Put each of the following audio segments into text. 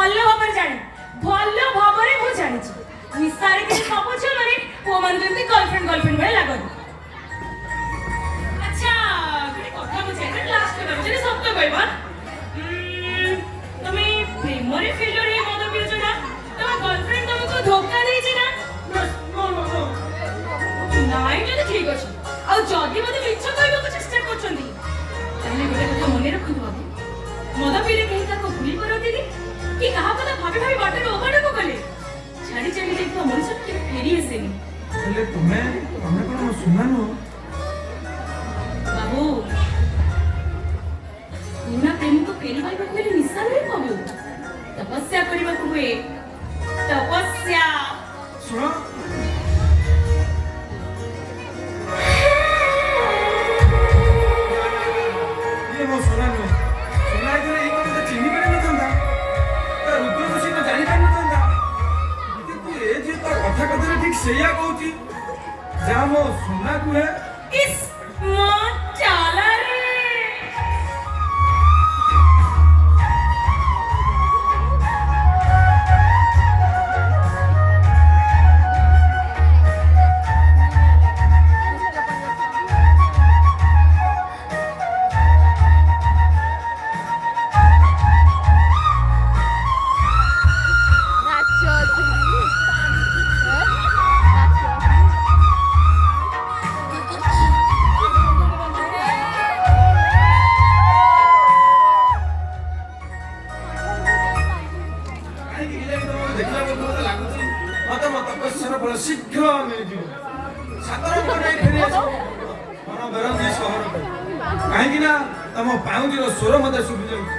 ଭଲ ଭାବରେ ଜାଣେ ଭଲ ଭାବରେ ମୁଁ ଜାଣିଛି ନିଶାରେ କିଛି ସବୁ ଝିଅମାନେ ପୁଅମାନେ ଯେମିତି ଗର୍ଲଫ୍ରେଣ୍ଡ ଭଳି ଲାଗନ୍ତି। ଆଚ୍ଛା ଗୋଟେ କଥା ପଚାରିବି ଲାଷ୍ଟ ଯଦି ସତ କହିବ ତମେ ପ୍ରେମରେ ଫେଲୁଅର ହେଇ ମଦ ପିଉଛ ନା ତମ ଗର୍ଲଫ୍ରେଣ୍ଡ ତମକୁ ଧୋକା ଦେଇଛି ନା? ନାଇଁ ଯଦି ଠିକ ଅଛି ଆଉ ଯଦି ମତେ ମିଛ କହିବାକୁ ଚେଷ୍ଟା କରୁଛନ୍ତି ତାହେଲେ ଗୋଟେ କଥା ମନେ ରଖନ୍ତୁ ବାବୁ ମଦ ପିଇଲେ କେହି କାହାକୁ ଭୁଲ କରନ୍ତିନି କି କାହା କଥା ଭାବି ବାଟରେ ଅବାଟକୁ ଗଲେ ଛାଡ଼ି ଯାଇଥିବା ମଣିଷ ଟିକେ ଫେରି ଆସେନି। ହେଲେ ତମେ କଣ ମୋ ସୁନା ନୁହଁ? ବାବୁ ପୁରୁଣା ପ୍ରେମକୁ ଫେରି ପାଇବାକୁ ହେଲେ ନିଶା ନୁହେଁ ବାବୁ ତପସ୍ୟା କରିବାକୁ ହୁଏ ତପସ୍ୟା। ଶୁଣ ମୋ ସୁନା ନୁହଁ ସୁନା ଏଥିରେ ଏଇ କଥା ଚିହ୍ନି ପାରିନଥାନ୍ତା ତା ରୂପ ଦୋଷୀ ଜାଣି ପାରିନଥାନ୍ତା କିନ୍ତୁ ଏ ଯିଏ ତା କଥା କଥାରେ ଠିକ ସେଇଆ କହୁଛି ଯାହା ମୋ ସୁନା କୁହେ। ଇସ୍ ମୋ ଚାଲାରେ ଶୀଘ୍ର ମିଳିଯିବ କାହିଁକି ନା ତମ ପାଉଁଜିର ସ୍ୱର ମତେ ଶୁଭିଯାଉଛି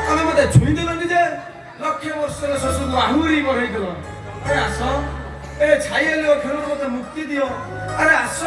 ତମେ ମତେ ଛୁଇଁଦେଲନି ଯେ ଲକ୍ଷ ବର୍ଷର ଶେଷକୁ ଆହୁରି ବଢେଇଦେଲ। ଆରେ ଆସ ଏ ଛାଇ ଖେଳରୁ ମତେ ମୁକ୍ତି ଦିଅ। ଆରେ ଆସ।